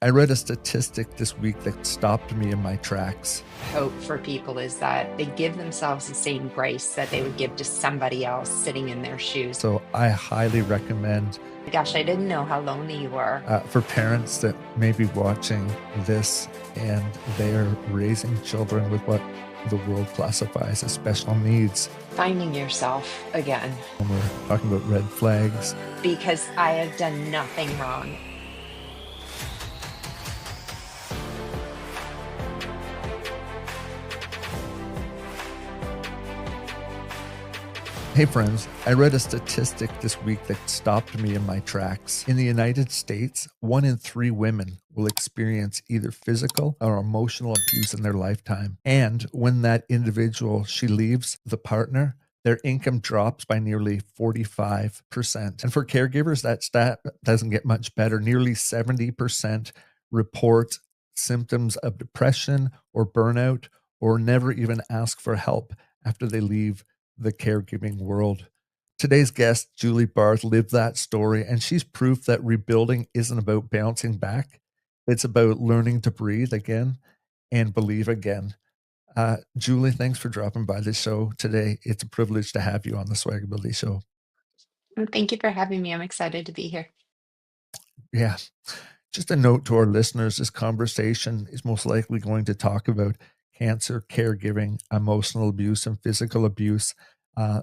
I read a statistic this week that stopped me in my tracks. Hope for people is that they give themselves the same grace that they would give to somebody else sitting in their shoes. So I highly recommend Gosh, I didn't know how lonely you were. for parents that may be watching this and they're raising children with what the world classifies as special needs. Finding yourself again, When we're talking about red flags, because I have done nothing wrong. hey friends, I read a statistic this week that stopped me in my tracks. In the United States, 1 in 3 women will experience either physical or emotional abuse in their lifetime. And when that individual, she leaves the partner, their income drops by nearly 45%. And for caregivers, that stat doesn't get much better. Nearly 70% report symptoms of depression or burnout or never even ask for help after they leave the caregiving world. Today's guest, Julie Barth, lived that story, and she's proof that rebuilding isn't about bouncing back. It's about learning to breathe again and believe again. Julie, thanks for dropping by the show today. It's a privilege to have you on the SwagAbility Show. Well, thank you for having me. I'm excited to be here. Yeah. Just a note to our listeners, this conversation is most likely going to talk about cancer, caregiving, emotional abuse, and physical abuse.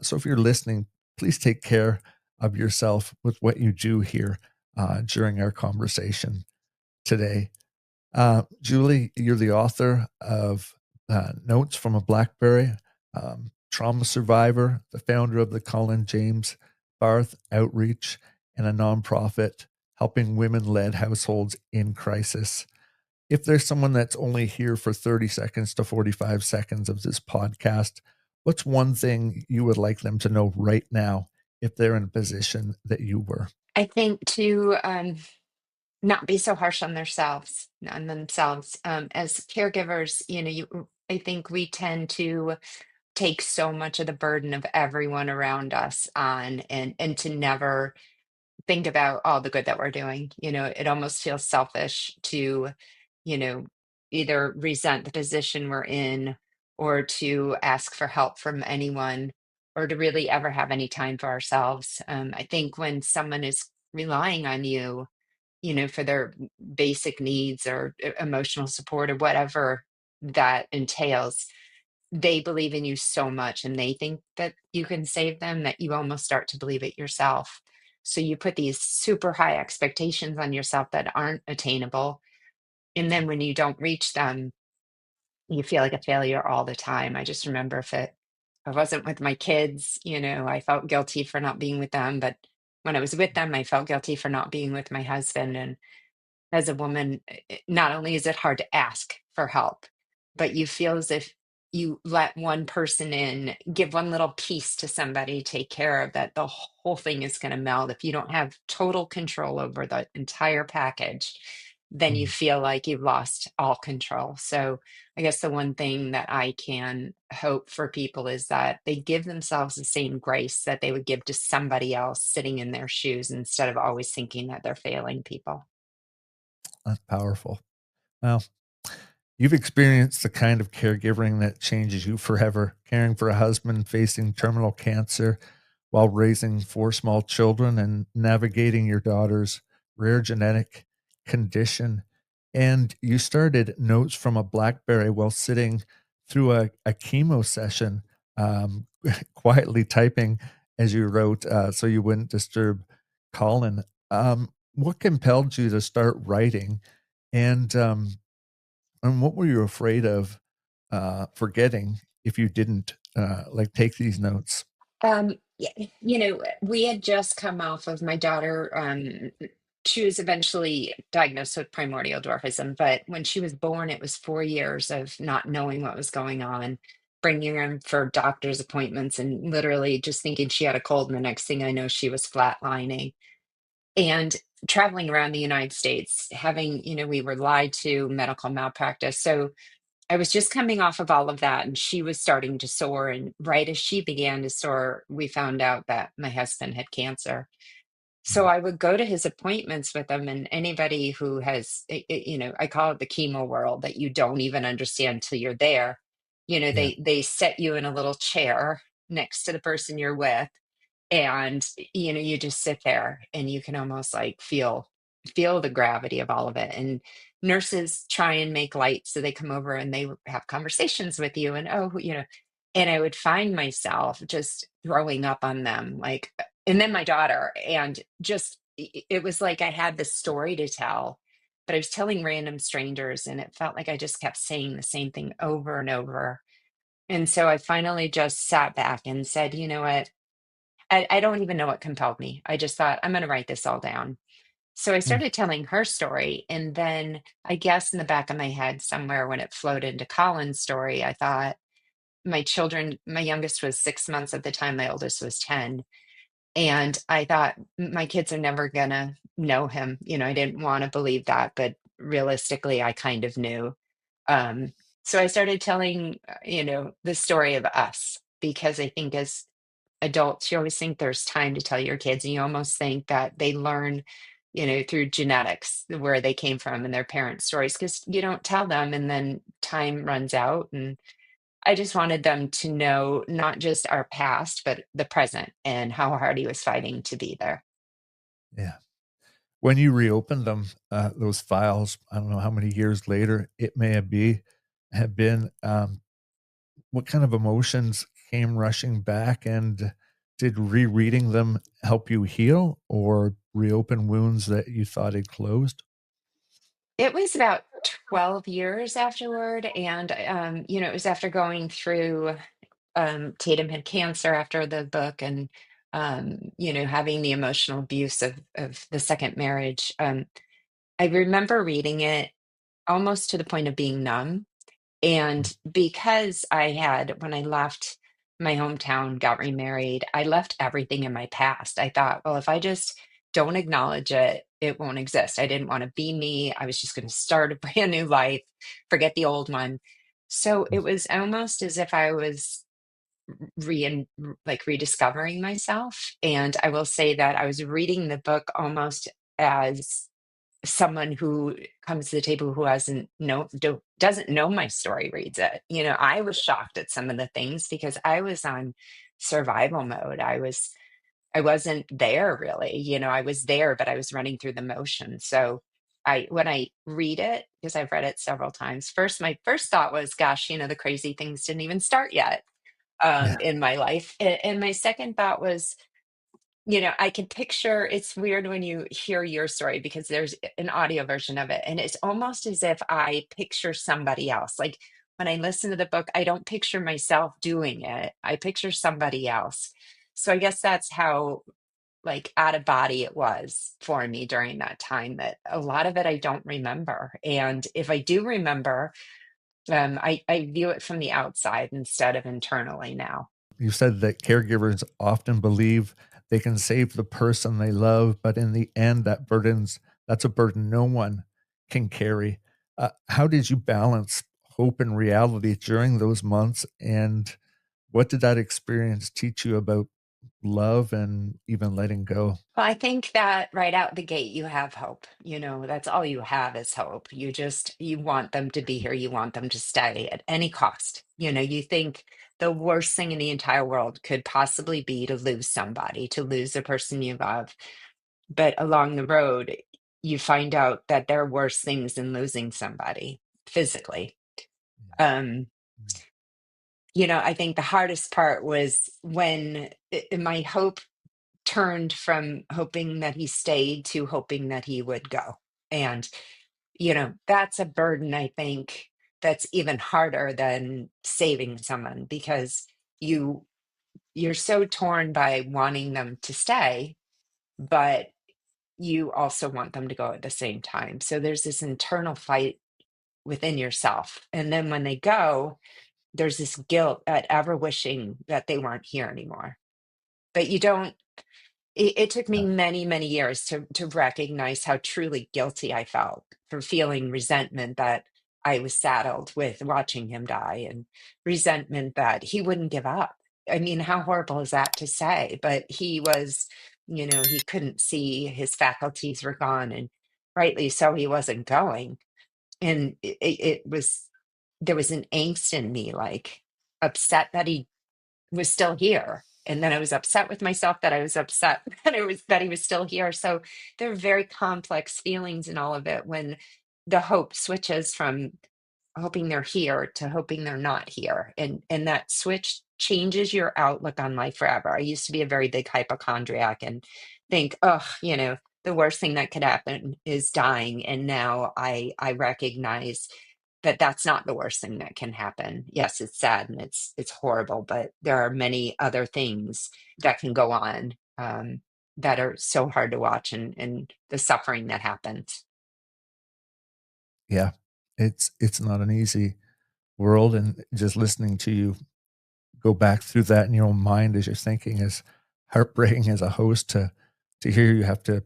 So if you're listening, please take care of yourself with what you do here during our conversation today. Julie, you're the author of Notes from a Blackberry, trauma survivor, the founder of the Colin James Barth Outreach, and a nonprofit helping women-led households in crisis. If there's someone that's only here for 30 seconds to 45 seconds of this podcast, what's one thing you would like them to know right now if they're in a position that you were? I think to not be so harsh on themselves. As caregivers, I think we tend to take so much of the burden of everyone around us on, and to never think about all the good that we're doing. It almost feels selfish to, you know, either resent the position we're in, or to ask for help from anyone, or to really ever have any time for ourselves. I think when someone is relying on you, for their basic needs or emotional support or whatever that entails, they believe in you so much and they think that you can save them that you almost start to believe it yourself. So you put these super high expectations on yourself that aren't attainable. And then when you don't reach them, you feel like a failure all the time. I just remember if I wasn't with my kids, I felt guilty for not being with them. But when I was with them, I felt guilty for not being with my husband. And as a woman, not only is it hard to ask for help, but you feel as if you let one person in, give one little piece to somebody, take care of that, the whole thing is going to melt. If you don't have total control over the entire package, then you Mm. feel like you've lost all control. So I guess the one thing that I can hope for people is that they give themselves the same grace that they would give to somebody else sitting in their shoes, instead of always thinking that they're failing people. That's powerful. Well, you've experienced the kind of caregiving that changes you forever, caring for a husband facing terminal cancer while raising 4 small children and navigating your daughter's rare genetic condition. And you started Notes from a Blackberry while sitting through a chemo session, quietly typing as you wrote, so you wouldn't disturb Colin. What compelled you to start writing? And what were you afraid of forgetting if you didn't like take these notes? Yeah, we had just come off of my daughter. She was eventually diagnosed with primordial dwarfism, but when she was born, it was 4 years of not knowing what was going on, bringing her in for doctor's appointments, and literally just thinking she had a cold. And the next thing I know, she was flatlining. And traveling around the United States, having, we were lied to, medical malpractice. So I was just coming off of all of that, and she was starting to soar. And right as she began to soar, we found out that my husband had cancer. So I would go to his appointments with him, and anybody who has, I call it the chemo world that you don't even understand till you're there. Yeah. They set you in a little chair next to the person you're with, and you just sit there and you can almost like feel the gravity of all of it. And nurses try and make light, so they come over and they have conversations with you, and and I would find myself just throwing up on them, like, and then my daughter, and just it was like I had this story to tell, but I was telling random strangers, and it felt like I just kept saying the same thing over and over. And so I finally just sat back and said, you know what, I don't even know what compelled me. I just thought, I'm going to write this all down. So I Mm. started telling her story. And then I guess in the back of my head, somewhere when it flowed into Colin's story, I thought, my children, my youngest was 6 months at the time, my oldest was 10. And I thought, My kids are never going to know him." I didn't want to believe that, but realistically, I kind of knew. Um, so I started telling, the story of us, because I think as adults, you always think there's time to tell your kids, and you almost think that they learn, through genetics where they came from and their parents' stories, because you don't tell them, and then time runs out. And I just wanted them to know not just our past, but the present and how hard he was fighting to be there. Yeah. When you reopened them, those files, I don't know how many years later it may have been. What kind of emotions came rushing back, and did rereading them help you heal or reopen wounds that you thought had closed? It was about 12 years afterward. And, it was after going through, Tatum had cancer after the book, and, having the emotional abuse of the second marriage. I remember reading it almost to the point of being numb. And because when I left my hometown, got remarried, I left everything in my past. I thought, well, if I just don't acknowledge it, it won't exist. I didn't want to be me. I was just going to start a brand new life, forget the old one. So it was almost as if I was like rediscovering myself. And I will say that I was reading the book almost as someone who comes to the table who doesn't know my story reads it. I was shocked at some of the things because I was on survival mode. I wasn't there really. I was there, but I was running through the motions. So when I read it, because I've read it several times, my first thought was, gosh, the crazy things didn't even start yet, Yeah. in my life. And my second thought was, I can picture, it's weird when you hear your story because there's an audio version of it. And it's almost as if I picture somebody else. Like when I listen to the book, I don't picture myself doing it. I picture somebody else. So I guess that's how like out of body it was for me during that time, that a lot of it I don't remember. And if I do remember, I view it from the outside instead of internally now. You said that caregivers often believe they can save the person they love, but in the end, that's a burden no one can carry. How did you balance hope and reality during those months? And what did that experience teach you about love and even letting go? Well, I think that right out the gate, you have hope. That's all you have is hope. You want them to be here. You want them to stay at any cost. You think the worst thing in the entire world could possibly be to lose somebody, to lose a person you love. But along the road, you find out that there are worse things than losing somebody physically. Um, I think the hardest part was when my hope turned from hoping that he stayed to hoping that he would go. And, that's a burden, I think, that's even harder than saving someone, because you you're so torn by wanting them to stay, but you also want them to go at the same time. So there's this internal fight within yourself. And then when they go, there's this guilt at ever wishing that they weren't here anymore. But you don't it took me Yeah. many, many years to recognize how truly guilty I felt for feeling resentment that I was saddled with watching him die, and resentment that he wouldn't give up. I mean, how horrible is that to say? But he was, he couldn't see, his faculties were gone, and rightly so, he wasn't going. And it was, there was an angst in me, like upset that he was still here. And then I was upset with myself that I was upset that he was still here. So there are very complex feelings in all of it when the hope switches from hoping they're here to hoping they're not here. And that switch changes your outlook on life forever. I used to be a very big hypochondriac and think, oh, the worst thing that could happen is dying. And now I recognize that that's not the worst thing that can happen. Yes, it's sad and it's horrible, but there are many other things that can go on, that are so hard to watch, and the suffering that happens. Yeah. It's not an easy world, and just listening to you go back through that in your own mind as you're thinking is heartbreaking as a host to hear you have to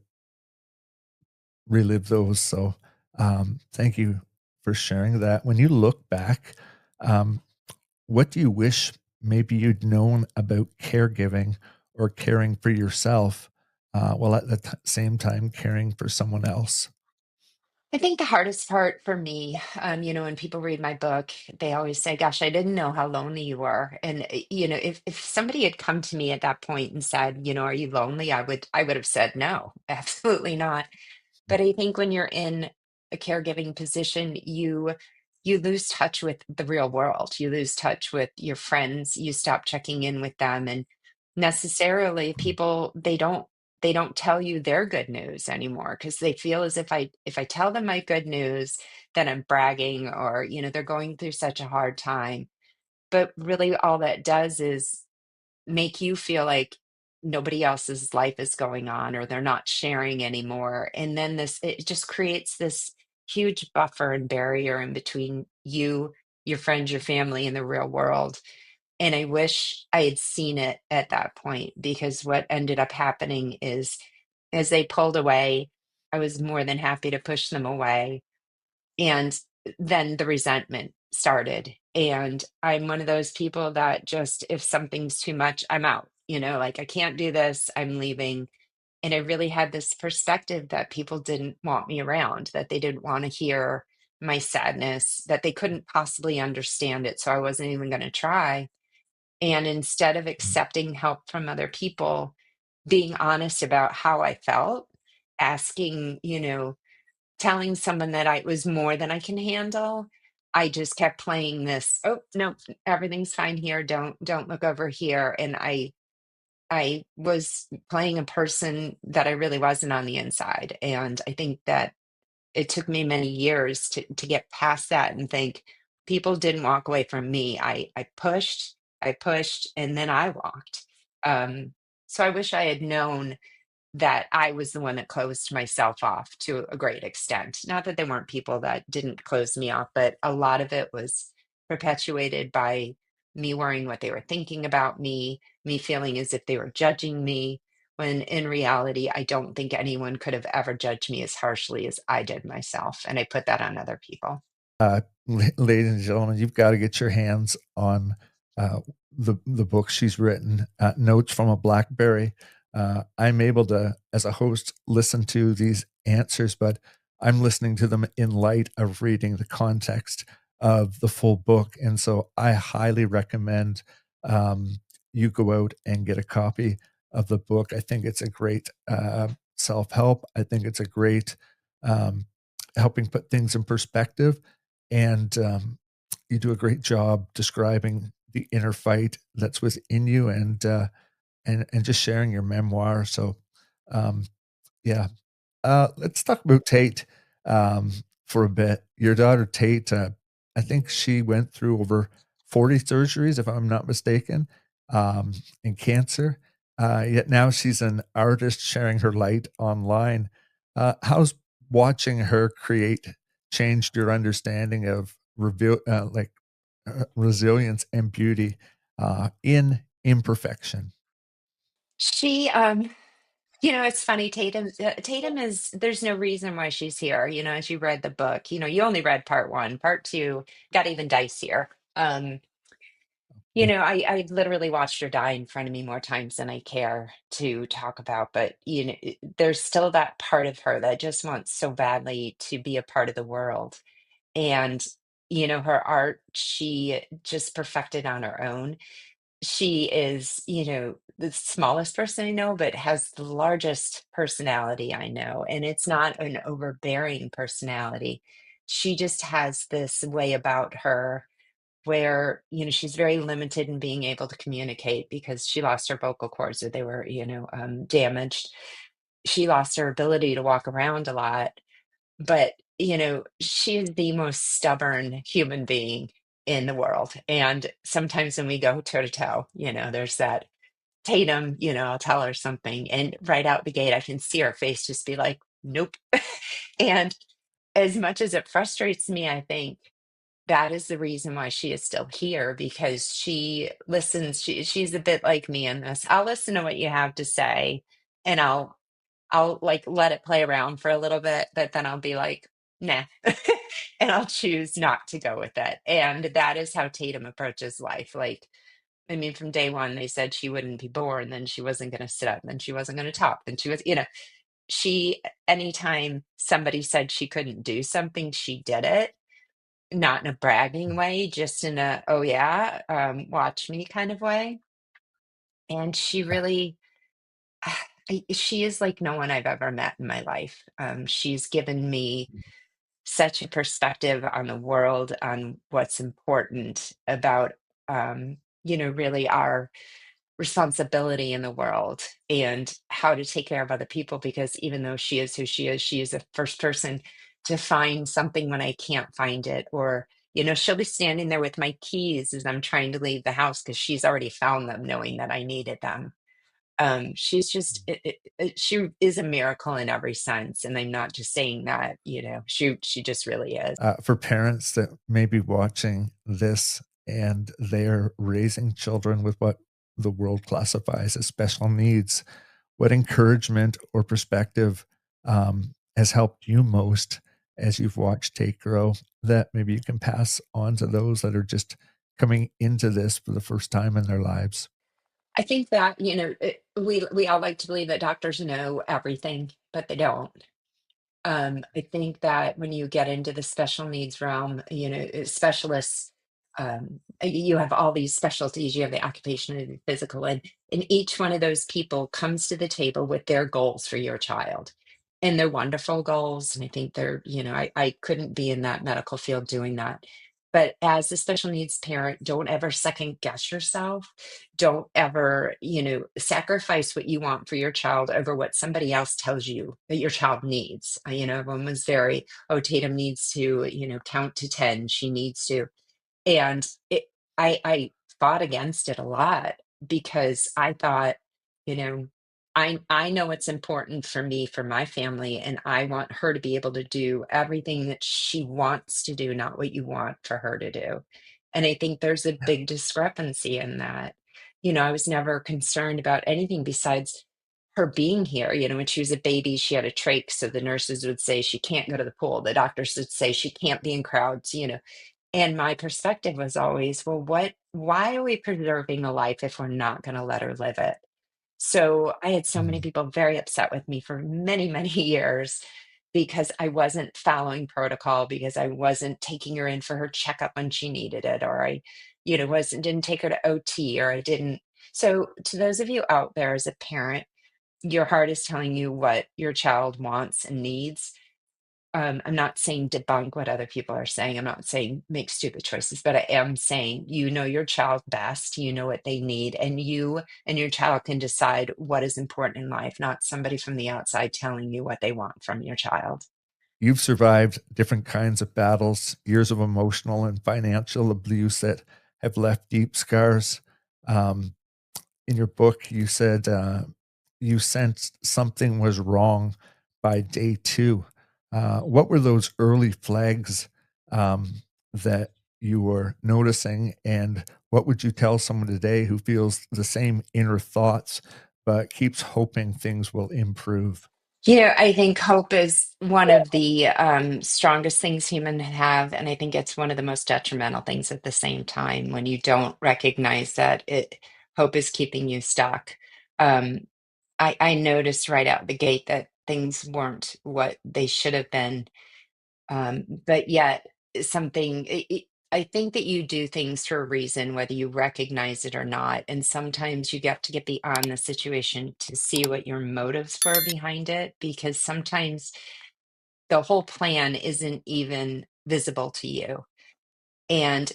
relive those. So, thank you for sharing that. When you look back, um, what do you wish maybe you'd known about caregiving or caring for yourself, while at the same time caring for someone else? I think the hardest part for me, when people read my book, they always say, "Gosh, I didn't know how lonely you were." And if somebody had come to me at that point and said, "Are you lonely?" I would have said, "No, absolutely not." But I think when you're in a caregiving position, you lose touch with the real world. You lose touch with your friends. You stop checking in with them, and necessarily people, they don't tell you their good news anymore, because they feel as if I tell them my good news, then I'm bragging, or they're going through such a hard time. But really, all that does is make you feel like nobody else's life is going on, or they're not sharing anymore. And then it just creates this huge buffer and barrier in between you, your friends, your family, and the real world. And I wish I had seen it at that point, because what ended up happening is, as they pulled away, I was more than happy to push them away. And then the resentment started. And I'm one of those people that, just if something's too much, I'm out. Like, I can't do this, I'm leaving. And I really had this perspective that people didn't want me around, that they didn't want to hear my sadness, that they couldn't possibly understand it. So I wasn't even going to try. And instead of accepting help from other people, being honest about how I felt, asking, telling someone that I was more than I can handle, I just kept playing this, "Oh, no, everything's fine here. Don't look over here." And I was playing a person that I really wasn't on the inside. And I think that it took me many years to get past that and think, people didn't walk away from me. I pushed, and then I walked. Um, so I wish I had known that I was the one that closed myself off to a great extent. Not that there weren't people that didn't close me off, but a lot of it was perpetuated by me worrying what they were thinking about me feeling as if they were judging me, when in reality, I don't think anyone could have ever judged me as harshly as I did myself. And I put that on other people. Ladies and gentlemen, you've got to get your hands on uh, the book she's written, Notes from a Blackberry. I'm able to, as a host, listen to these answers, but I'm listening to them in light of reading the context of the full book, and so I highly recommend you go out and get a copy of the book. I think it's a great self help. I think it's a great um, helping put things in perspective, and you do a great job describing the inner fight that's within you, and just sharing your memoir. So, um, yeah, let's talk about Tate um, for a bit. Your daughter Tate, I think she went through over 40 surgeries, if I'm not mistaken, in cancer. Yet now she's an artist sharing her light online. How's watching her create changed your understanding of resilience and beauty in imperfection? She, it's funny. Tatum is, there's no reason why she's here. As you read the book, you only read part one. Part two got even dicier. I literally watched her die in front of me more times than I care to talk about, but there's still that part of her that just wants so badly to be a part of the world. And her art, she just perfected on her own. She is, the smallest person I know, but has the largest personality I know. And it's not an overbearing personality. She just has this way about her where, she's very limited in being able to communicate because she lost her vocal cords, or they were, damaged. She lost her ability to walk around a lot, but, she is the most stubborn human being in the world. And sometimes when we go toe to toe, there's that Tatum, I'll tell her something. And right out the gate, I can see her face just be like, nope. And as much as it frustrates me, I think that is the reason why she is still here, because she listens. She's a bit like me in this. I'll listen to what you have to say, and I'll like let it play around for a little bit, but then I'll be like, nah. And I'll choose not to go with it. And that is how Tatum approaches life. Like, I mean, from day one, they said she wouldn't be born, then she wasn't going to sit up, then she wasn't going to talk, then she was, anytime somebody said she couldn't do something, she did it, not in a bragging way, just in a, oh yeah, watch me kind of way. And she really, she is like no one I've ever met in my life. She's given me such a perspective on the world, on what's important about, really our responsibility in the world and how to take care of other people. Because even though she is who she is the first person to find something when I can't find it. Or, she'll be standing there with my keys as I'm trying to leave the house because she's already found them, knowing that I needed them. She's just she is a miracle in every sense, and I'm not just saying that. She just really is. For parents that may be watching this and they're raising children with what the world classifies as special needs, what encouragement or perspective has helped you most as you've watched Tate grow that maybe you can pass on to those that are just coming into this for the first time in their lives? I think that we all like to believe that doctors know everything, but they don't. I think that when you get into the special needs realm, specialists, you have all these specialties. You have the occupational and the physical, and each one of those people comes to the table with their goals for your child, and they're wonderful goals. And I think they're, I couldn't be in that medical field doing that. But as a special needs parent, don't ever second guess yourself. Don't ever, sacrifice what you want for your child over what somebody else tells you that your child needs. Everyone was very, oh, Tatum needs to, count to 10. She needs to. And I fought against it a lot because I thought, you know, I know what's important for me, for my family, and I want her to be able to do everything that she wants to do, not what you want for her to do. And I think there's a big discrepancy in that. I was never concerned about anything besides her being here. When she was a baby, she had a trach, so the nurses would say she can't go to the pool. The doctors would say she can't be in crowds, and my perspective was always, well, why are we preserving a life if we're not going to let her live it? So I had so many Mm. people very upset with me for many, many years because I wasn't following protocol, because I wasn't taking her in for her checkup when she needed it, or I, wasn't didn't take her to OT, or I didn't. So to those of you out there as a parent, your heart is telling you what your child wants and needs. I'm not saying debunk what other people are saying. I'm not saying make stupid choices, but I am saying you know your child best. You know what they need, and you and your child can decide what is important in life, not somebody from the outside telling you what they want from your child. You've survived different kinds of battles, years of emotional and financial abuse that have left deep scars. Um, in your book, you said you sensed something was wrong by day two. What were those early flags that you were noticing? And what would you tell someone today who feels the same inner thoughts but keeps hoping things will improve? I think hope is one of the strongest things humans have, and I think it's one of the most detrimental things at the same time when you don't recognize that hope is keeping you stuck. Um, I noticed right out the gate that things weren't what they should have been, but yet I think that you do things for a reason, whether you recognize it or not. And sometimes you get to get beyond the situation to see what your motives were behind it, because sometimes the whole plan isn't even visible to you. And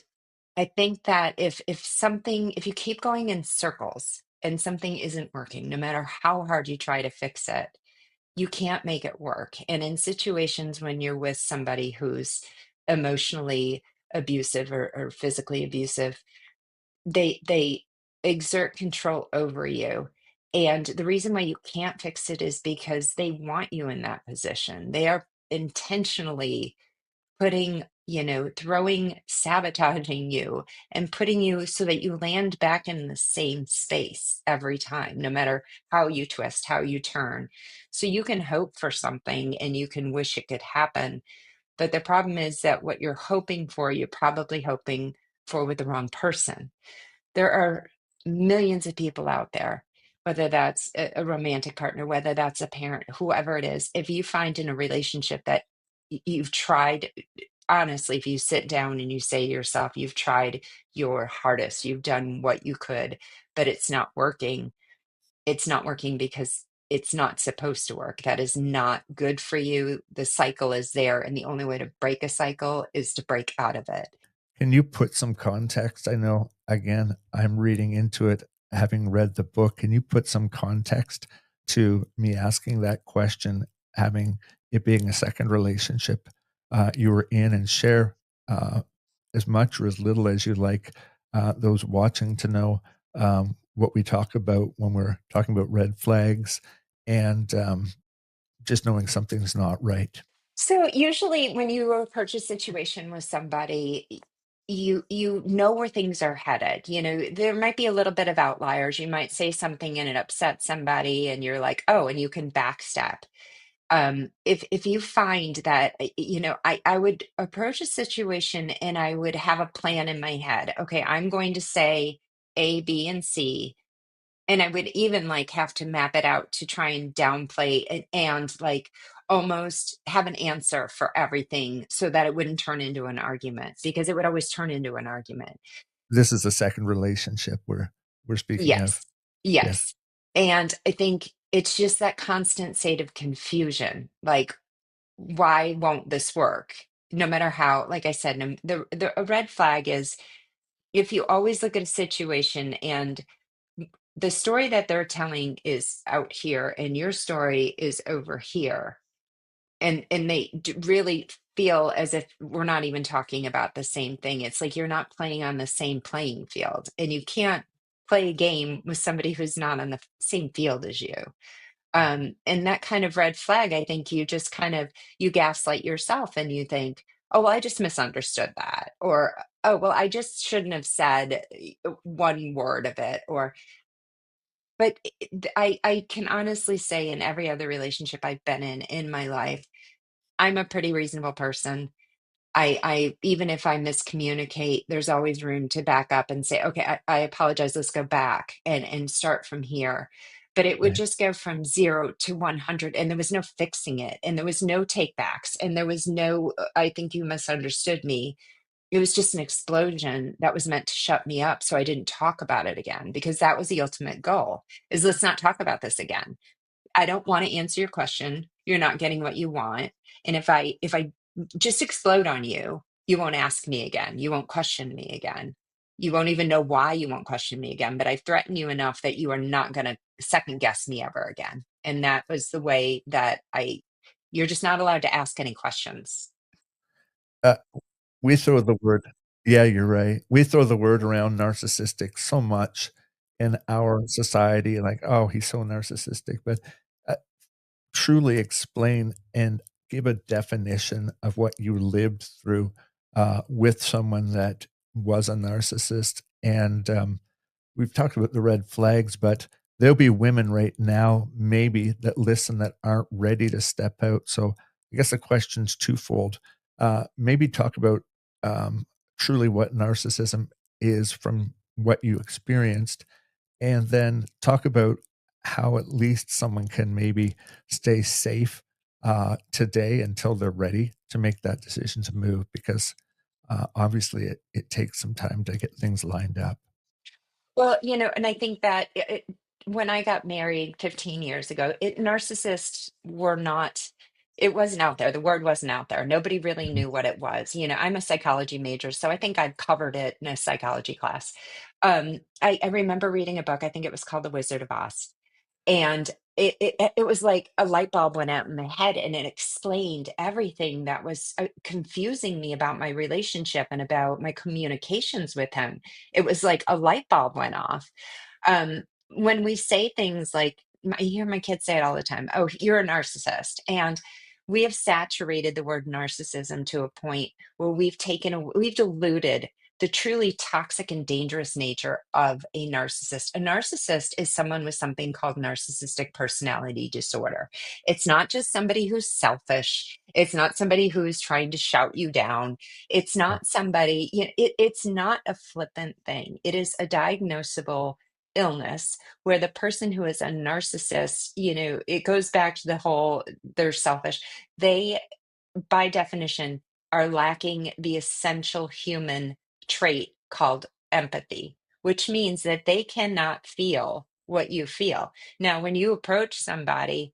I think that if you keep going in circles and something isn't working, no matter how hard you try to fix it, you can't make it work. And in situations when you're with somebody who's emotionally abusive or physically abusive, they exert control over you. And the reason why you can't fix it is because they want you in that position. They are intentionally sabotaging you and putting you so that you land back in the same space every time, no matter how you twist, how you turn. So you can hope for something and you can wish it could happen. But the problem is that what you're hoping for, you're probably hoping for with the wrong person. There are millions of people out there, whether that's a romantic partner, whether that's a parent, whoever it is. If you find in a relationship that you've tried, honestly, if you sit down and you say to yourself, you've tried your hardest, you've done what you could, but it's not working because it's not supposed to work. That is not good for you. The cycle is there, and the only way to break a cycle is to break out of it. Can you put some context? I know, again, I'm reading into it, having read the book. Can you put some context to me asking that question, having it being a second relationship you were in, and share as much or as little as you like, those watching to know what we talk about when we're talking about red flags and just knowing something's not right. So usually when you approach a situation with somebody, you know where things are headed. There might be a little bit of outliers. You might say something and it upsets somebody and you're like, "Oh," and you can backstep. If you find that, I would approach a situation and I would have a plan in my head. Okay, I'm going to say A, B, and C, and I would even like have to map it out to try and downplay it and like almost have an answer for everything so that it wouldn't turn into an argument, because it would always turn into an argument. This is a second relationship we're speaking of. Yes. Yes. Yes. And I think it's just that constant state of confusion. Like, why won't this work? No matter how, like I said, a red flag is if you always look at a situation and the story that they're telling is out here and your story is over here, and really feel as if we're not even talking about the same thing. It's like you're not playing on the same playing field, and you can't play a game with somebody who's not on the same field as you. And that kind of red flag, I think you just kind of you gaslight yourself and you think, "Oh, well, I just misunderstood that," or, "Oh, well, I just shouldn't have said one word of it," or but I can honestly say in every other relationship I've been in my life, I'm a pretty reasonable person. I even if I miscommunicate, there's always room to back up and say, "Okay, I apologize. Let's go back and start from here." But it would Right. just go from 0 to 100, and there was no fixing it, and there was no takebacks, and there was no, "I think you misunderstood me." It was just an explosion that was meant to shut me up so I didn't talk about it again, because that was the ultimate goal, is let's not talk about this again. I don't want to answer your question. You're not getting what you want. And if I just explode on you, you won't ask me again. You won't question me again. You won't even know why you won't question me again. But I threaten you enough that you are not going to second guess me ever again. And that was the way that you're just not allowed to ask any questions. Uh, we throw the word Yeah, you're right. We throw the word around narcissistic so much in our society, like, "Oh, he's so narcissistic," but, uh, truly explain and give a definition of what you lived through, with someone that was a narcissist, and, we've talked about the red flags, but there'll be women right now, maybe, that listen that aren't ready to step out. So I guess the question's twofold. Maybe talk about um, truly what narcissism is from what you experienced, and then talk about how at least someone can maybe stay safe today until they're ready to make that decision to move, because obviously it takes some time to get things lined up. Well, and I think that when I got married 15 years ago, narcissists were not, it wasn't out there. The word wasn't out there. Nobody really Mhm. knew what it was. I'm a psychology major, so I think I've covered it in a psychology class. I remember reading a book, I think it was called The Wizard of Oz. And it was like a light bulb went out in my head, and it explained everything that was confusing me about my relationship and about my communications with him. It was like a light bulb went off. When we say things like, I hear my kids say it all the time, oh, you're a narcissist. And we have saturated the word narcissism to a point where we've diluted the truly toxic and dangerous nature of a narcissist. A narcissist is someone with something called narcissistic personality disorder. It's not just somebody who's selfish. It's not somebody who's trying to shout you down. It's Yeah. not somebody, it's not a flippant thing. It is a diagnosable illness where the person who is a narcissist, it goes back to the whole they're selfish. They, by definition, are lacking the essential human trait called empathy, which means that they cannot feel what you feel. Now, when you approach somebody,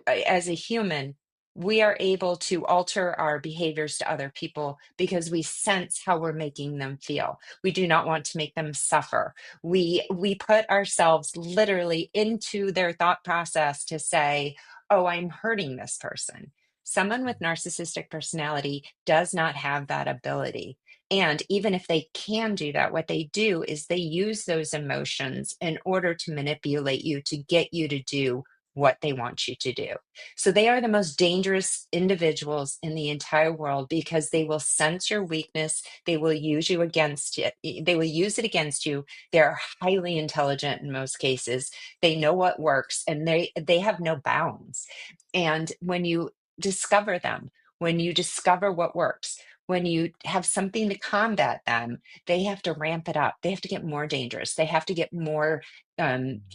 as a human, we are able to alter our behaviors to other people because we sense how we're making them feel. We do not want to make them suffer. We put ourselves literally into their thought process to say, "Oh, I'm hurting this person." Someone with narcissistic personality does not have that ability. And even if they can do that, what they do is they use those emotions in order to manipulate you to get you to do what they want you to do. So they are the most dangerous individuals in the entire world because they will sense your weakness. They will use you against it. They will use it against you. They're highly intelligent in most cases. They know what works, and they have no bounds. And when you discover them, when you discover what works, when you have something to combat them, they have to ramp it up. They have to get more dangerous. They have to get more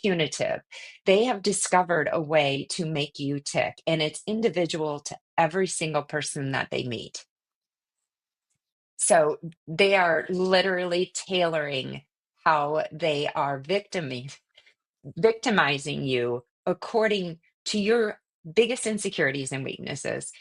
punitive. They have discovered a way to make you tick, and it's individual to every single person that they meet. So they are literally tailoring how they are victimizing you according to your biggest insecurities and weaknesses.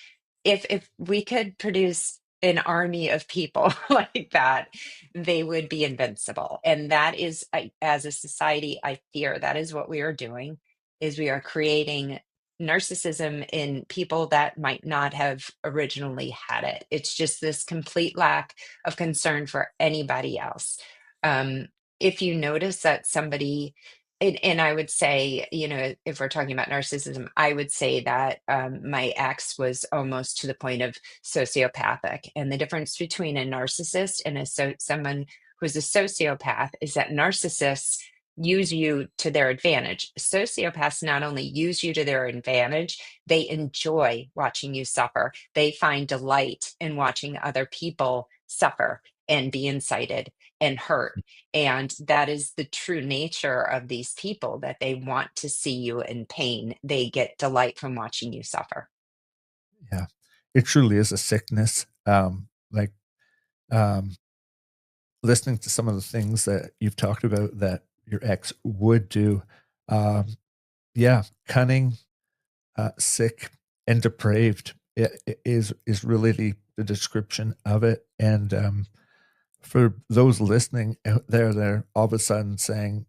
If we could produce an army of people like that, they would be invincible. And that is, as a society, I fear that is what we are doing, is we are creating narcissism in people that might not have originally had it. It's just this complete lack of concern for anybody else. Um, if you notice that somebody, and I would say, if we're talking about narcissism, I would say that my ex was almost to the point of sociopathic. And the difference between a narcissist and someone who's a sociopath is that narcissists use you to their advantage. Sociopaths not only use you to their advantage, they enjoy watching you suffer. They find delight in watching other people suffer and be incited and hurt. And that is the true nature of these people, that they want to see you in pain. They get delight from watching you suffer. Yeah. It truly is a sickness. Like um, listening to some of the things that you've talked about that your ex would do. Um, yeah, cunning, sick, and depraved is really the description of it. And for those listening out there, they're all of a sudden saying,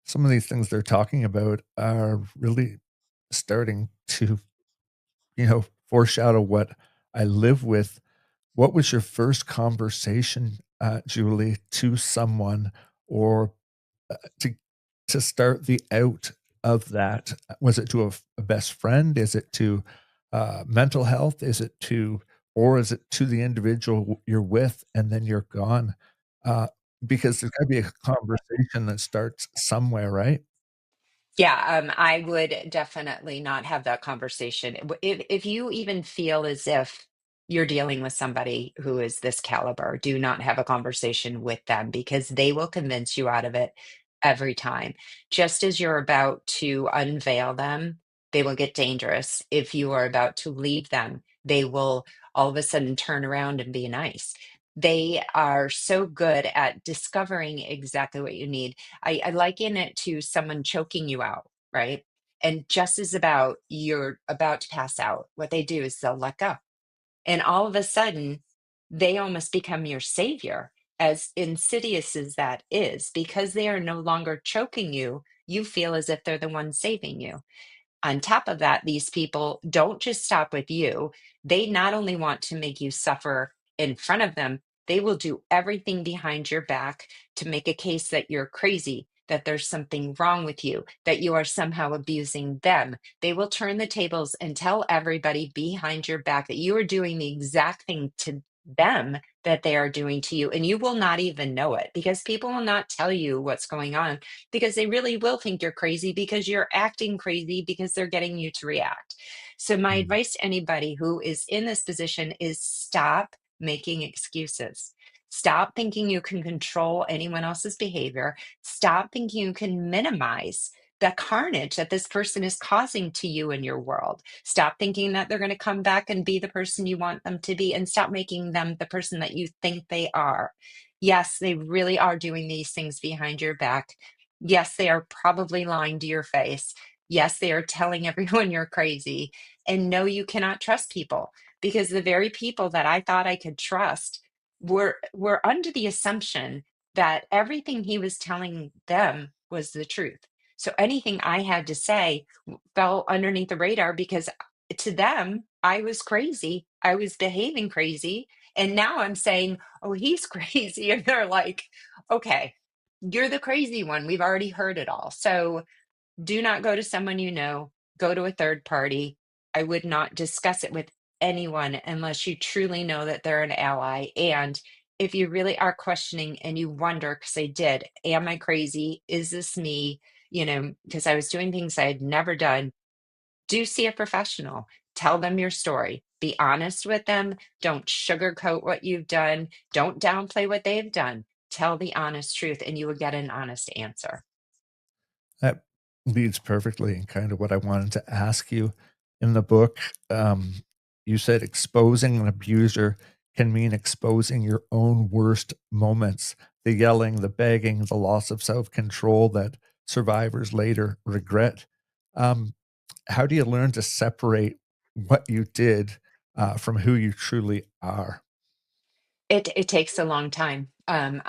some of these things they're talking about are really starting to, foreshadow what I live with. What was your first conversation, Julie, to someone, or to start the out of that? Was it to a best friend? Is it to mental health? Is it to, or is it to the individual you're with and then you're gone? Because there's gotta be a conversation that starts somewhere, right? Yeah, I would definitely not have that conversation. If you even feel as if you're dealing with somebody who is this caliber, do not have a conversation with them because they will convince you out of it every time. Just as you're about to unveil them, they will get dangerous. If you are about to leave them, they will all of a sudden turn around and be nice. They are so good at discovering exactly what you need. I liken it to someone choking you out, right? And just as about you're about to pass out, what they do is they'll let go. And all of a sudden, they almost become your savior, as insidious as that is, because they are no longer choking you. You feel as if they're the one saving you. On top of that, these people don't just stop with you. They not only want to make you suffer in front of them, they will do everything behind your back to make a case that you're crazy, that there's something wrong with you, that you are somehow abusing them. They will turn the tables and tell everybody behind your back that you are doing the exact thing to them that they are doing to you. And you will not even know it because people will not tell you what's going on because they really will think you're crazy because you're acting crazy because they're getting you to react. So, my Mm, advice to anybody who is in this position is stop making excuses. Stop thinking you can control anyone else's behavior. Stop thinking you can minimize the carnage that this person is causing to you in your world. Stop thinking that they're going to come back and be the person you want them to be, and stop making them the person that you think they are. Yes, they really are doing these things behind your back. Yes, they are probably lying to your face. Yes, they are telling everyone you're crazy. And no, you cannot trust people because the very people that I thought I could trust were under the assumption that everything he was telling them was the truth. So anything I had to say fell underneath the radar because to them, I was crazy. I was behaving crazy. And now I'm saying, oh, he's crazy. And they're like, okay, you're the crazy one. We've already heard it all. So do not go to someone you know, go to a third party. I would not discuss it with anyone unless you truly know that they're an ally. And if you really are questioning and you wonder, because I did, am I crazy? Is this me? Because I was doing things I had never done. Do see a professional. Tell them your story. Be honest with them. Don't sugarcoat what you've done. Don't downplay what they've done. Tell the honest truth, and you will get an honest answer. that leads perfectly in kind of what I wanted to ask you. In the book, you said exposing an abuser can mean exposing your own worst moments, the yelling, the begging, the loss of self-control that survivors later regret. Um, how do you learn to separate what you did, from who you truly are? It takes a long time. And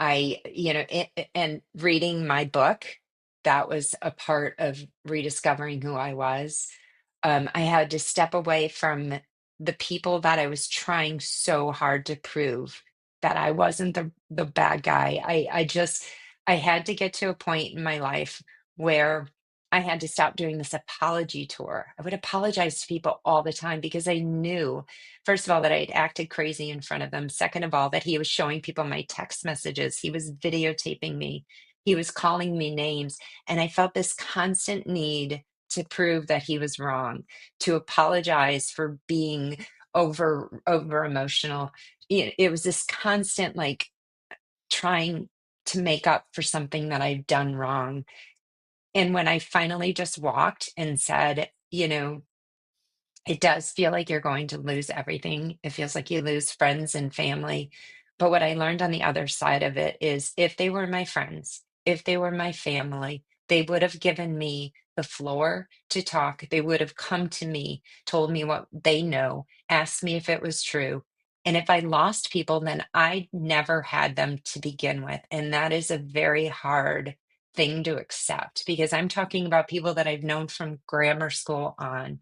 reading my book, that was a part of rediscovering who I was. I had to step away from the people that I was trying so hard to prove that I wasn't the bad guy. I had to get to a point in my life where I had to stop doing this apology tour. I would apologize to people all the time because I knew, first of all, that I had acted crazy in front of them. Second of all, that he was showing people my text messages. He was videotaping me. He was calling me names. And I felt this constant need to prove that he was wrong, to apologize for being over emotional. It was this constant like trying to make up for something that I'd done wrong. And when I finally just walked and said, it does feel like you're going to lose everything. It feels like you lose friends and family. But what I learned on the other side of it is if they were my friends, if they were my family, they would have given me the floor to talk. They would have come to me, told me what they know, asked me if it was true. And if I lost people, then I never had them to begin with. And that is a very hard thing to accept because I'm talking about people that I've known from grammar school on.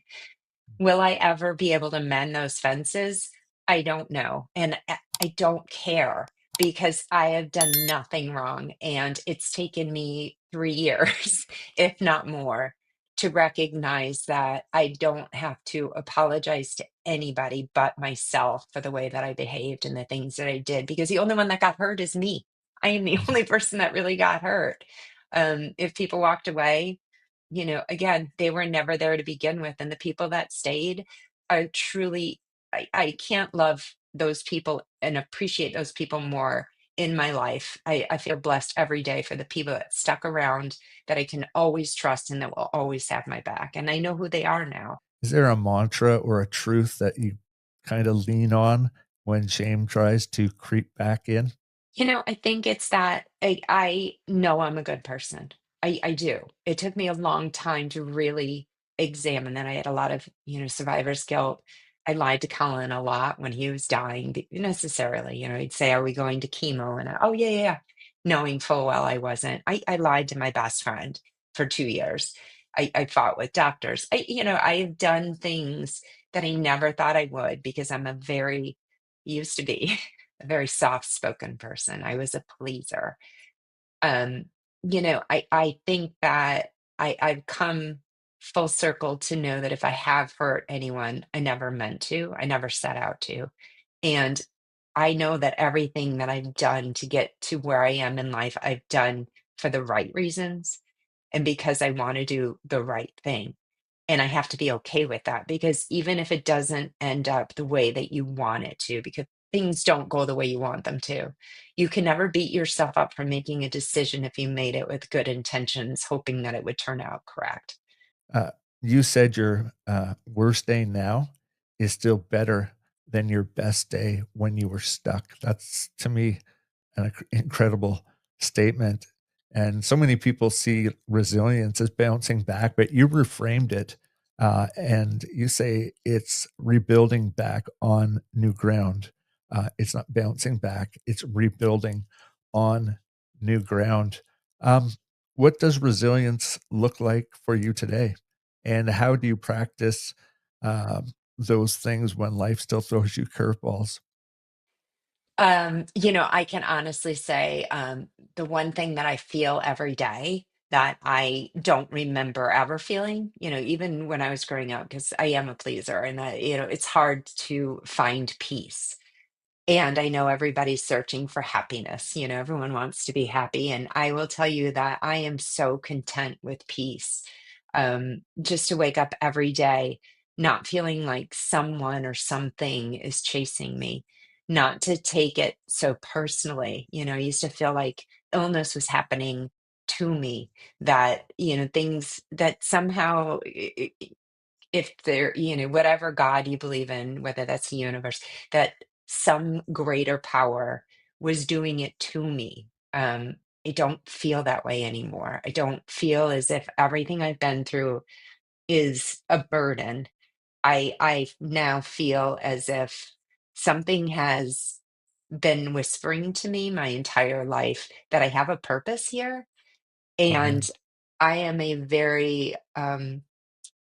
Will I ever be able to mend those fences? I don't know. And I don't care because I have done nothing wrong. And it's taken me 3 years, if not more, to recognize that I don't have to apologize to anybody but myself for the way that I behaved and the things that I did, because the only one that got hurt is me. I am the only person that really got hurt. If people walked away, again, they were never there to begin with. And the people that stayed are truly, I can't love those people and appreciate those people more in my life. I feel blessed every day for the people that stuck around, that I can always trust and that will always have my back. And I know who they are now. Is there a mantra or a truth that you kind of lean on when shame tries to creep back in? I think it's that I know I'm a good person. I do. It took me a long time to really examine that. I had a lot of, survivor's guilt. I lied to Colin a lot when he was dying, necessarily. He'd say, "Are we going to chemo?" And oh, yeah, yeah, yeah. Knowing full well I wasn't. I lied to my best friend for 2 years. I fought with doctors. I've done things that I never thought I would because I'm a very, used to be a very soft-spoken person. I was a pleaser. Um, I think that I've come full circle to know that if I have hurt anyone, I never meant to. I never set out to. And I know that everything that I've done to get to where I am in life, I've done for the right reasons and because I want to do the right thing. And I have to be okay with that because even if it doesn't end up the way that you want it to, because things don't go the way you want them to, you can never beat yourself up for making a decision if you made it with good intentions, hoping that it would turn out correct. Uh, you said your worst day now is still better than your best day when you were stuck. That's to me an incredible statement. And so many people see resilience as bouncing back, but you reframed it and you say it's rebuilding back on new ground. It's not bouncing back, it's rebuilding on new ground. Um, what does resilience look like for you today? And how do you practice those things when life still throws you curveballs? I can honestly say the one thing that I feel every day that I don't remember ever feeling, even when I was growing up, because I am a pleaser and it's hard to find peace. And I know everybody's searching for happiness. Everyone wants to be happy. And I will tell you that I am so content with peace. Just to wake up every day, not feeling like someone or something is chasing me, not to take it so personally. I used to feel like illness was happening to me, that, things that somehow, if there, whatever God you believe in, whether that's the universe, that some greater power was doing it to me. I don't feel that way anymore. I don't feel as if everything I've been through is a burden. I now feel as if something has been whispering to me my entire life that I have a purpose here. And Amen. I am a very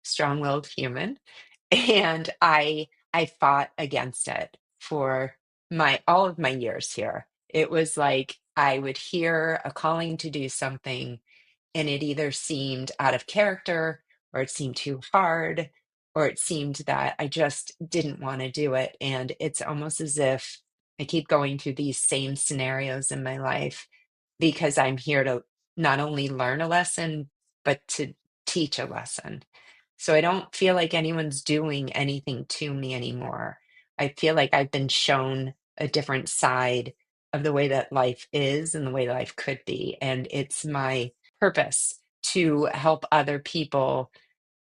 strong-willed human, and I fought against it for my all of my years here. It was like I would hear a calling to do something, and it either seemed out of character, or it seemed too hard, or it seemed that I just didn't want to do it. And it's almost as if I keep going through these same scenarios in my life because I'm here to not only learn a lesson, but to teach a lesson. So I don't feel like anyone's doing anything to me anymore. I feel like I've been shown a different side of the way that life is and the way life could be. And it's my purpose to help other people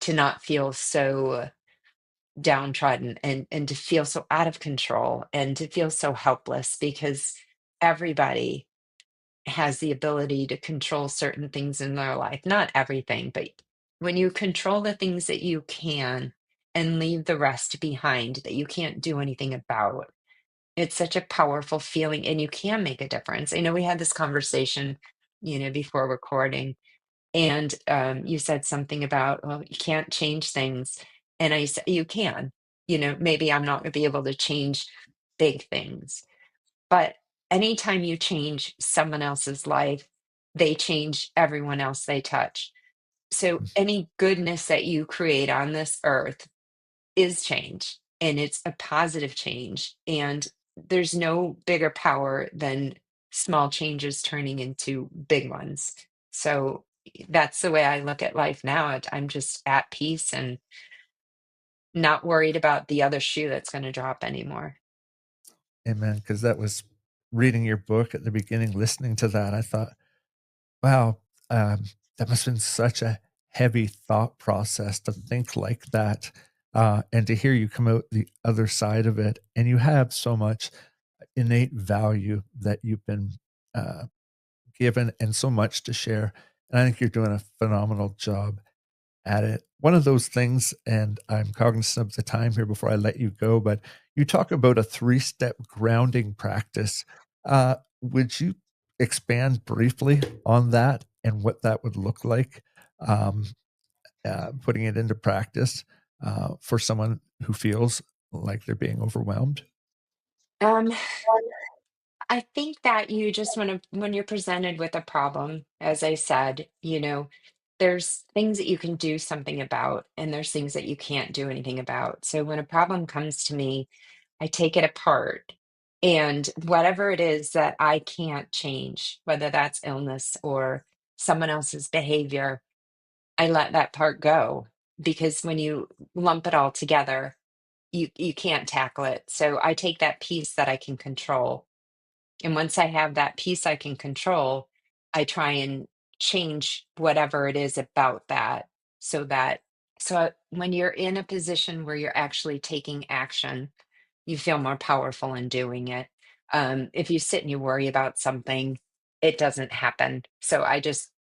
to not feel so downtrodden and to feel so out of control and to feel so helpless because everybody has the ability to control certain things in their life. Not everything, but when you control the things that you can and leave the rest behind that you can't do anything about, it's such a powerful feeling and you can make a difference. I know we had this conversation, before recording, and you said something about, well, you can't change things. And I said, you can. Maybe I'm not going to be able to change big things, but anytime you change someone else's life, they change everyone else they touch. So any goodness that you create on this earth is change, and it's a positive change. And there's no bigger power than small changes turning into big ones. So that's the way I look at life now. I'm just at peace and not worried about the other shoe that's going to drop anymore. Amen. Because that was reading your book at the beginning, listening to that. I thought, wow, that must have been such a heavy thought process to think like that. And to hear you come out the other side of it, and you have so much innate value that you've been uh, given and so much to share. And I think you're doing a phenomenal job at it. One of those things, and I'm cognizant of the time here before I let you go, but you talk about a 3-step grounding practice. Would you expand briefly on that and what that would look like, um, putting it into practice for someone who feels like they're being overwhelmed? Um, I think that you just want to, when you're presented with a problem, as I said, there's things that you can do something about, and there's things that you can't do anything about. So when a problem comes to me, I take it apart. And whatever it is that I can't change, whether that's illness or someone else's behavior, I let that part go. Because when you lump it all together, you can't tackle it. So I take that piece that I can control, and once I have that piece I can control, I try and change whatever it is about that, so that when you're in a position where you're actually taking action, you feel more powerful in doing it. If you sit and you worry about something, it doesn't happen. So I just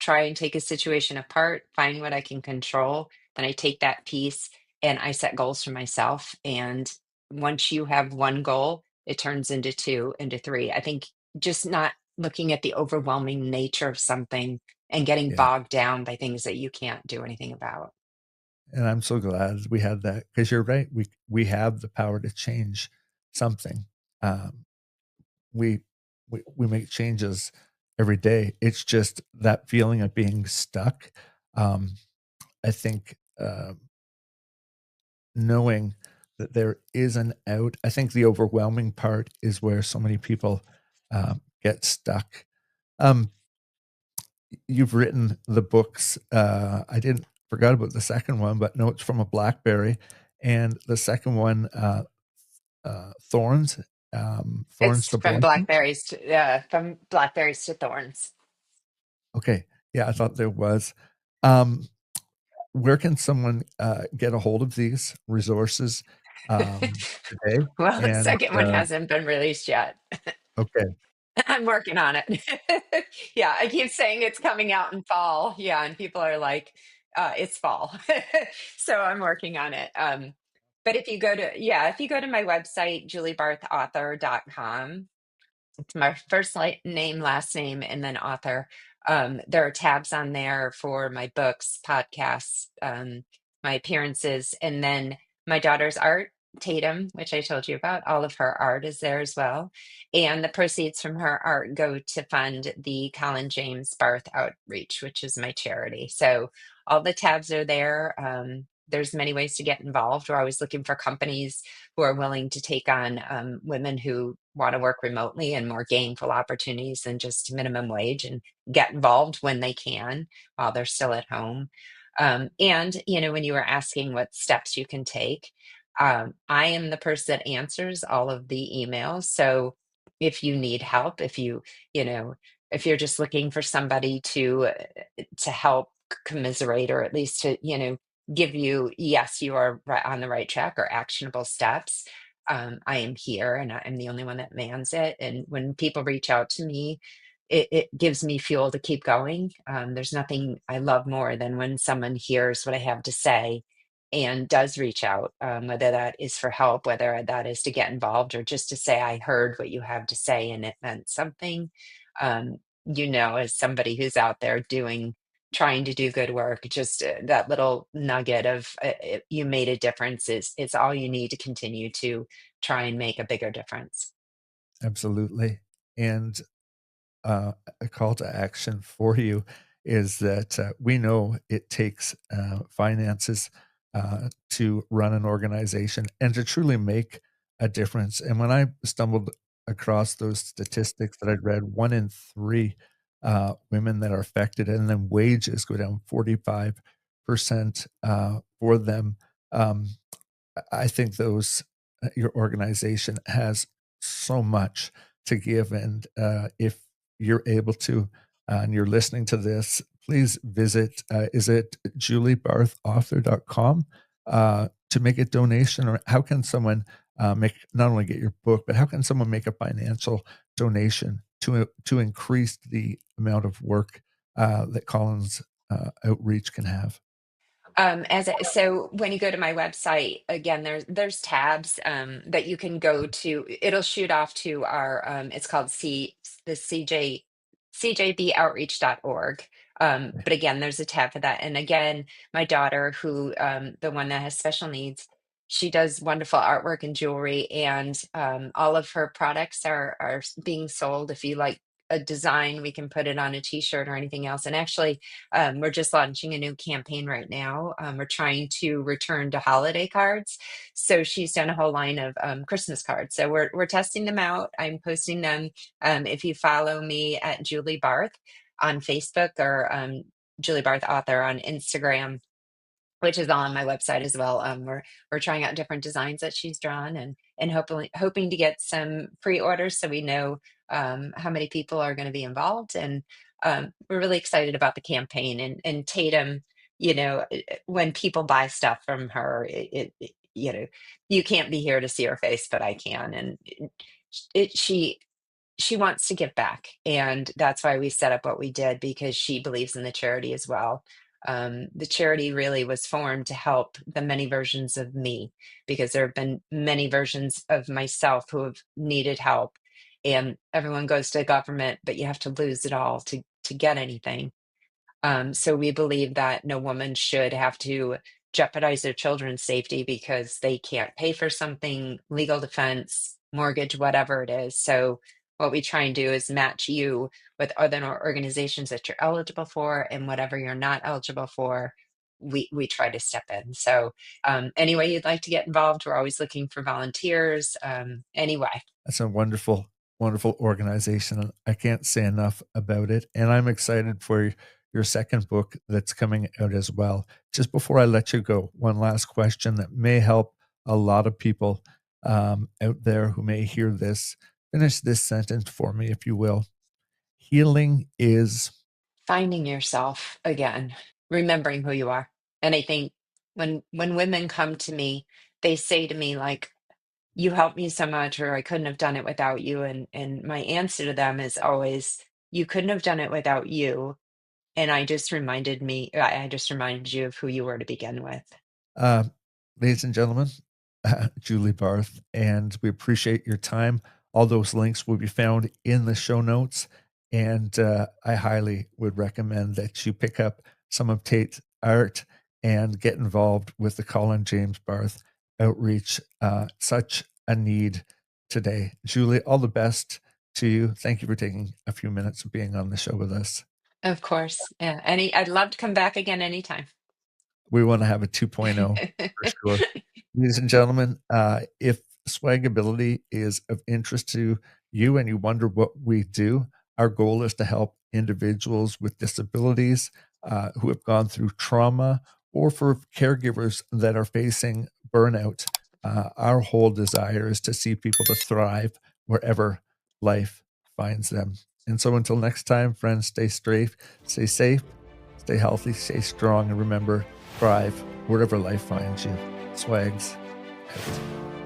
try and take a situation apart, find what I can control, then I take that piece and I set goals for myself. And once you have one goal, it turns into two, into three. I think just not looking at the overwhelming nature of something and getting Yeah. bogged down by things that you can't do anything about. And I'm so glad we had that because you're right. We have the power to change something. Um, we we make changes every day. It's just that feeling of being stuck. Um, I think knowing that there is an out. I think the overwhelming part is where so many people get stuck. Um, you've written the books. I didn't forgot about the second one, but Notes from a Blackberry, and the second one, Thorns, Thorns It's to Blossoms. from blackberries to thorns. Okay, yeah, I thought there was. Um, where can someone get a hold of these resources today? Well, the And second one hasn't been released yet. okay, I'm working on it. Yeah, I keep saying it's coming out in fall. Yeah, and people are like, it's fall. So I'm working on it. But if you go to my website, juliebarthauthor.com, it's my first name, last name, and then author. There are tabs on there for my books, podcasts, my appearances, and then my daughter's art, Tatum, which I told you about. All of her art is there as well. And the proceeds from her art go to fund the Colin James Barth Outreach, which is my charity. So all the tabs are there. There's many ways to get involved. We're always looking for companies who are willing to take on women who want to work remotely and more gainful opportunities than just minimum wage, and get involved when they can while they're still at home. And when you were asking what steps you can take, I am the person that answers all of the emails. So if you need help, you know, if you're just looking for somebody to help commiserate, or at least to, give you, yes, you are right on the right track, or actionable steps. I am here, and I'm the only one that mans it. And when people reach out to me, it gives me fuel to keep going. There's nothing I love more than when someone hears what I have to say and does reach out, whether that is for help, whether that is to get involved, or just to say, I heard what you have to say and it meant something. Um, as somebody who's out there trying to do good work, just that little nugget of you made a difference is all you need to continue to try and make a bigger difference. absolutely. And a call to action for you is that we know it takes finances to run an organization and to truly make a difference. And when I stumbled across those statistics that I'd read, 1 in 3 women that are affected, and then wages go down 45% for them. Um, I think your organization has so much to give, and if you're able to, and you're listening to this, please visit. Is it juliebarthauthor.com to make a donation, or how can someone make not only get your book, but how can someone make a financial donation to increase the amount of work that Collins Outreach can have? So when you go to my website, again, there's tabs that you can go to. It'll shoot off to our it's called the cjboutreach.org. But again, there's a tab for that. And again, my daughter, who the one that has special needs, she does wonderful artwork and jewelry, and all of her products are being sold. If you like a design, we can put it on a t-shirt or anything else. And actually, we're just launching a new campaign right now. We're trying to return to holiday cards. So she's done a whole line of Christmas cards. So we're testing them out. I'm posting them. If you follow me at Julie Barth on Facebook, or Julie Barth Author on Instagram, which is on my website as well. We're trying out different designs that she's drawn, and hoping to get some pre-orders so we know how many people are going to be involved. And we're really excited about the campaign. And Tatum, when people buy stuff from her, you can't be here to see her face, but I can. And she wants to give back, and that's why we set up what we did, because she believes in the charity as well. The charity really was formed to help the many versions of me, because there have been many versions of myself who have needed help, and everyone goes to government, but you have to lose it all to get anything. So we believe that no woman should have to jeopardize their children's safety because they can't pay for something, legal defense, mortgage, whatever it is. So what we try and do is match you with other organizations that you're eligible for, and whatever you're not eligible for, we try to step in. So any way you'd like to get involved, we're always looking for volunteers. Anyway. That's a wonderful, wonderful organization. I can't say enough about it. And I'm excited for your second book that's coming out as well. Just before I let you go, one last question that may help a lot of people out there who may hear this. Finish this sentence for me, if you will. Healing is. Finding yourself again, remembering who you are. And I think when women come to me, they say to me, like, you helped me so much, or I couldn't have done it without you. And my answer to them is always, you couldn't have done it without you. And I just reminded you of who you were to begin with. Uh, Ladies and gentlemen, Julie Barth, and we appreciate your time. All those links will be found in the show notes, and I highly would recommend that you pick up some of Tate's art and get involved with the Colin James Barth outreach. Such a need today. Julie, all the best to you. Thank you for taking a few minutes of being on the show with us. Of course. Yeah. I'd love to come back again anytime. We want to have a 2.0 for sure. Ladies and gentlemen, if SwagAbility is of interest to you and you wonder what we do, our goal is to help individuals with disabilities who have gone through trauma, or for caregivers that are facing burnout. Our whole desire is to see people to thrive wherever life finds them. And so until next time, friends, stay safe, stay healthy, stay strong, and remember, thrive wherever life finds you. Swags out.